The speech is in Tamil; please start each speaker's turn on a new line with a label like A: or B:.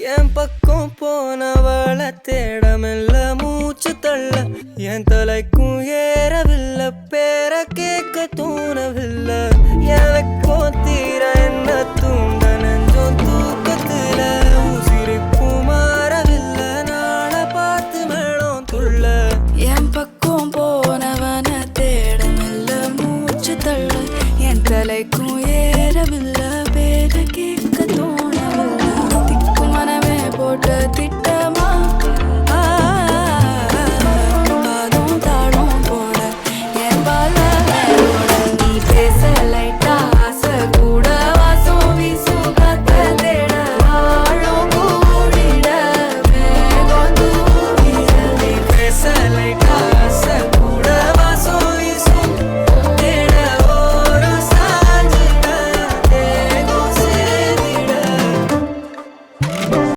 A: என் பக்கம் போனவள தேடமெல்ல மூச்சு தள்ள என் தலைக்கும் ஏறவில்லை பேர கேட்க தூணவில்லை எனக்கும் தீர என்ன தூண்ட நெஞ்சோம் தூக்கத்துல உசிரிப்பும் மாறவில்லை நாள பார்த்து மேளம் துள்ள
B: என் பக்கம் போனவன தேடமெல்ல மூச்சு தள்ள என் தலைக்கும் ஏறவில்லை பேர கேட்க தோணவில்லை திக்கு மனமே போட்டு திட்டமா பாதம் தாளம் போட என் பால நீ பேச லைட்டா ஆசை கூட வாசம் வீசும் காத்த தேட ஆழம் கூடிட மேகம் தூவிட
A: நீ பேச லைட்டா ஆசை கூட வாசம் வீசும் தேட ஓரம் சாஞ்சிட தேகம் சேரிட